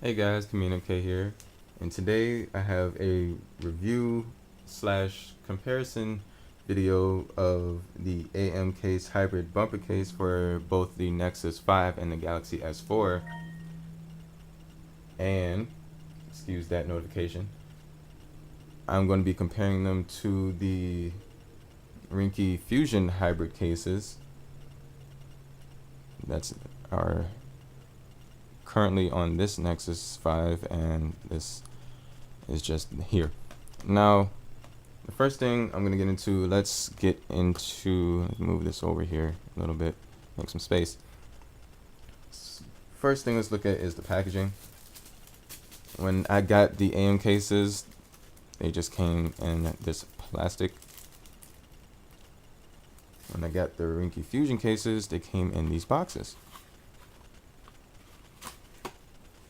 Hey guys, Ringke here, and today I have a review slash comparison video of the amCase hybrid bumper case for both the Nexus 5 and the Galaxy S4. And, excuse that notification, I'm going to be comparing them to the Ringke Fusion hybrid cases that's are currently on this Nexus 5, and this is just here. Now, the first thing I'm going to get into, let's move this over here a little bit, make some space. First thing let's look at is the packaging. When I got the AM cases, they just came in this plastic. When I got the Ringke Fusion cases, they came in these boxes.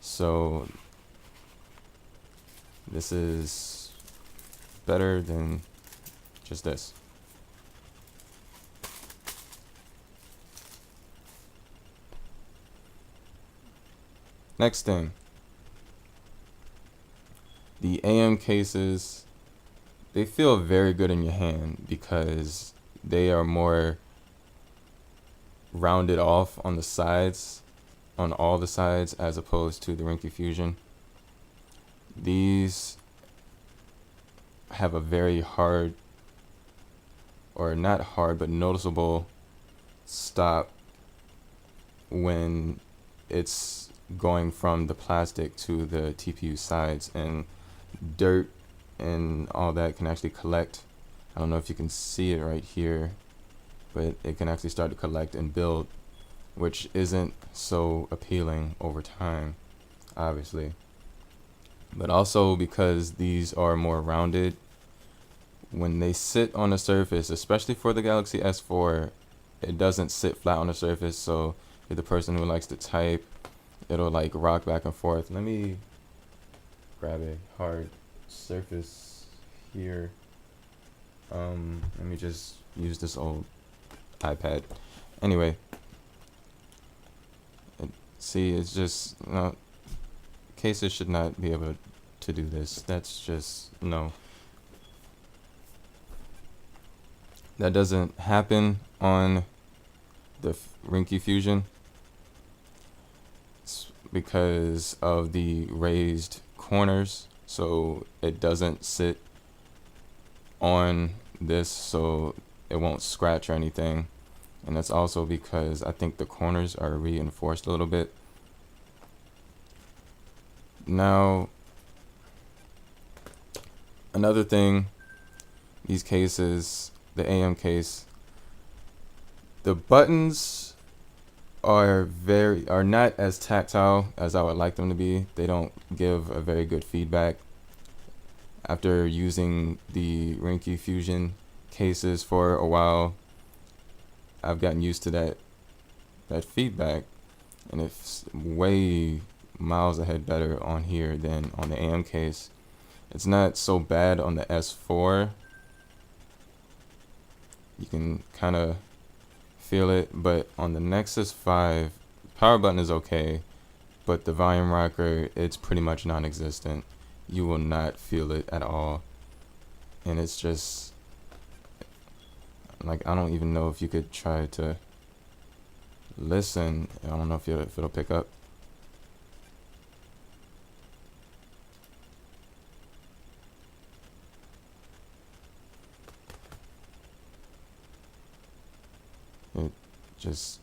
So this is better than just this. Next thing, the AM cases, they feel very good in your hand because they are more rounded off on the sides, on all the sides, as opposed to the Ringke Fusion. These have a very hard, or not hard, but noticeable stop when it's going from the plastic to the TPU sides, and dirt and all that can actually collect. I don't know if you can see it right here, but it can actually start to collect and build, which isn't so appealing over time, obviously. But also because these are more rounded, when they sit on the surface, especially for the Galaxy S4, it doesn't sit flat on the surface. So if the person who likes to type, it'll like rock back and forth. Let me grab a hard surface here. Let me just use this old iPad. Anyway, see, it's just, cases should not be able to do this. That's just, no. That doesn't happen on the Ringke Fusion. It's because of the raised corners, so it doesn't sit on this, so it won't scratch or anything. And that's also because I think the corners are reinforced a little bit. Now, another thing, these cases, the AM case, the buttons are not as tactile as I would like them to be. They don't give a very good feedback. After using the Ringke Fusion cases for a while, I've gotten used to that feedback, and it's way miles ahead better on here than on the AM case. It's not so bad on the S4. You can kind of feel it, but on the Nexus 5, power button is okay, but the volume rocker, it's pretty much non-existent. You will not feel it at all, and it's just like, I don't even know if you could try to listen. I don't know if it'll pick up. It just,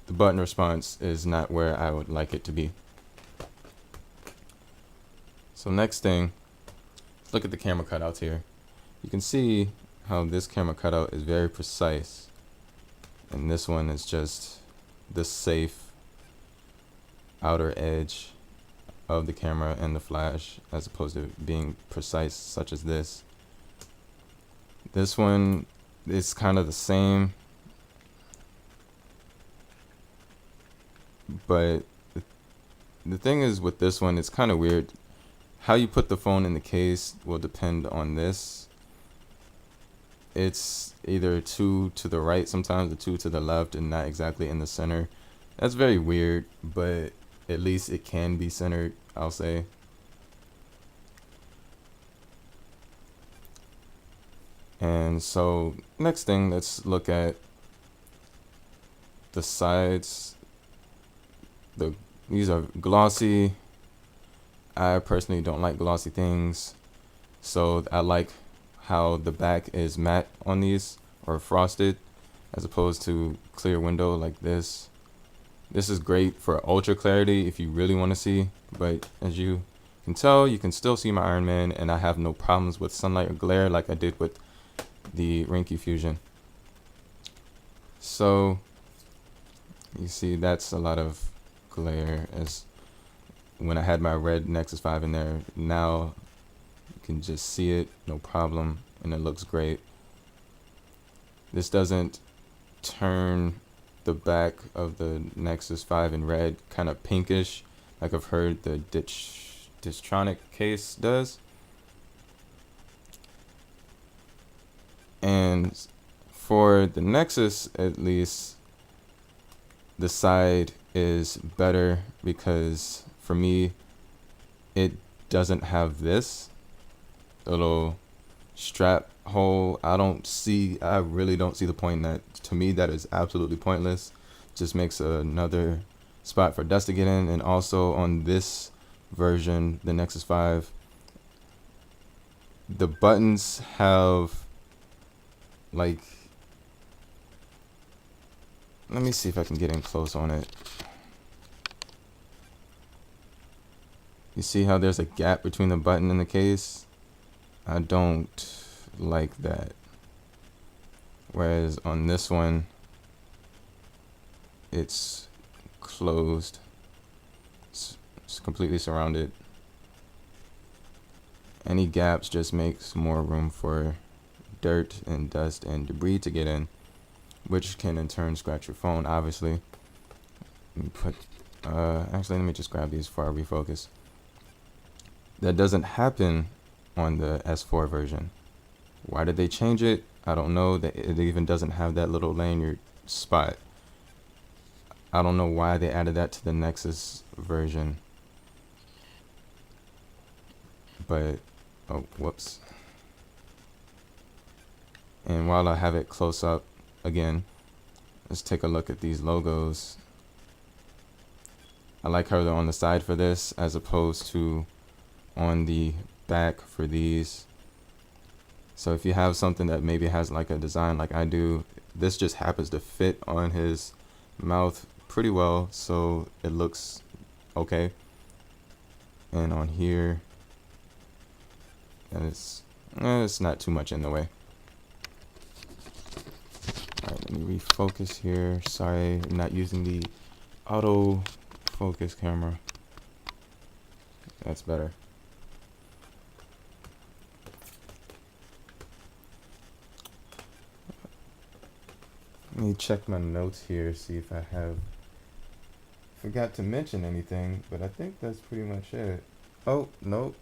the button response is not where I would like it to be. So next thing, let's look at the camera cutouts here. You can see how this camera cutout is very precise, and this one is just the safe outer edge of the camera and the flash, as opposed to being precise such as this. This one is kind of the same, but the thing is with this one, it's kind of weird. How you put the phone in the case will depend on this. It's either 2 to the right sometimes, or 2 to the left, and not exactly in the center. That's very weird, but at least it can be centered, I'll say. And so next thing, let's look at the sides. These are glossy. I personally don't like glossy things, so I like how the back is matte on these, or frosted, as opposed to clear window like this. This is great for ultra clarity if you really want to see, but as you can tell, you can still see my Iron Man, and I have no problems with sunlight or glare like I did with the Ringke Fusion. So you see that's a lot of glare, as when I had my red Nexus 5 in there. Now you can just see it, no problem, and it looks great. This doesn't turn the back of the Nexus 5 in red kind of pinkish like I've heard the Distronic case does. And for the Nexus, at least, the side is better because for me, it doesn't have this little strap hole. I really don't see the point in that. To me, that is absolutely pointless. Just makes another spot for dust to get in. And also on this version, the Nexus 5, the buttons have, like, let me see if I can get in close on it. You see how there's a gap between the button and the case? I don't like that. Whereas on this one, it's closed. It's completely surrounded. Any gaps just makes more room for dirt and dust and debris to get in, which can in turn scratch your phone, obviously. Let me put, actually, let me just grab these before I refocus. That doesn't happen on the S4 version. Why did they change it? I don't know. That it even doesn't have that little lanyard spot. I don't know why they added that to the Nexus version. But, oh, whoops. And while I have it close up, again, let's take a look at these logos. I like how they're on the side for this as opposed to on the back for these. So if you have something that maybe has like a design like I do, this just happens to fit on his mouth pretty well, so it looks okay. And on here, and it's not too much in the way. Alright, let me refocus here. Sorry, I'm not using the auto focus camera. That's better. Let me check my notes here, see if I forgot to mention anything, but I think that's pretty much it. Oh, nope.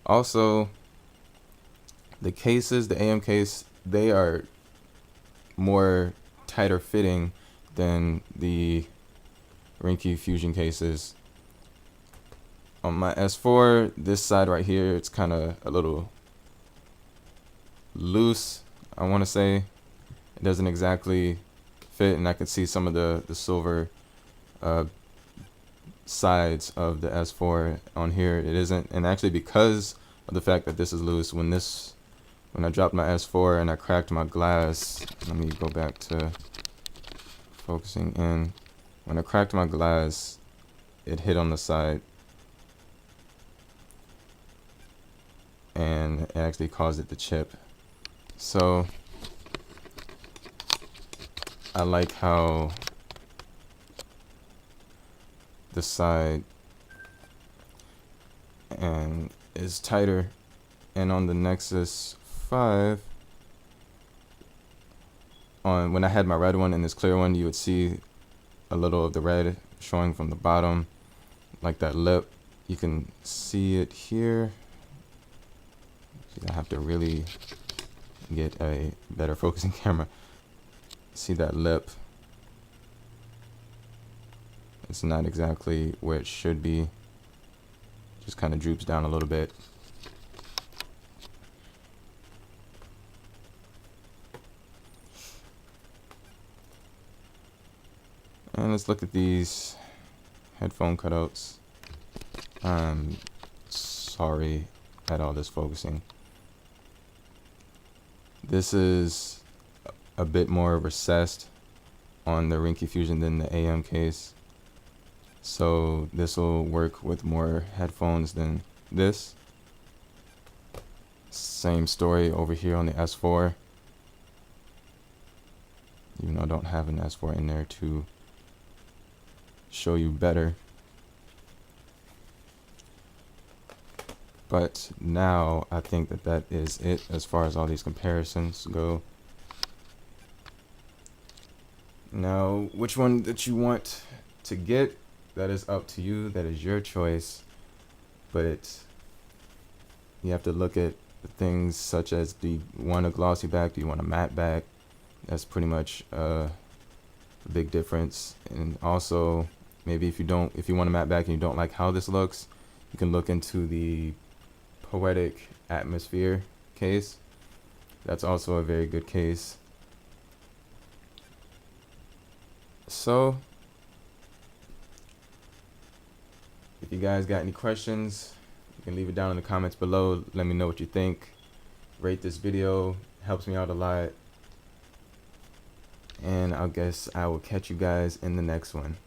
Also, the cases, the amCase, they are more tighter fitting than the Ringke Fusion cases. On my S4, this side right here, it's kind of a little loose, I want to say. It doesn't exactly fit, and I can see some of the silver sides of the S4 on here. It isn't, and actually because of the fact that this is loose, when I dropped my S4 and I cracked my glass, let me go back to focusing in. When I cracked my glass, it hit on the side, and it actually caused it to chip. So I like how the side and is tighter, and on the Nexus 5, when I had my red one and this clear one, you would see a little of the red showing from the bottom, like that lip. You can see it here. I have to really get a better focusing camera. See that lip? It's not exactly where it should be. Just kind of droops down a little bit. And let's look at these headphone cutouts. I'm sorry at all this focusing. This is a bit more recessed on the Ringke Fusion than the amCase. So this will work with more headphones than this. Same story over here on the S4. Even though I don't have an S4 in there to show you better. But now I think that that is it as far as all these comparisons go. Now, which one that you want to get, that is up to you. That is your choice. But you have to look at things such as, do you want a glossy back? Do you want a matte back? That's pretty much a big difference. And also, maybe if you want a matte back and you don't like how this looks, you can look into the Poetic Atmosphere case. That's also a very good case. So if you guys got any questions, you can leave it down in the comments below. Let me know what you think. Rate this video, helps me out a lot. And I guess I will catch you guys in the next one.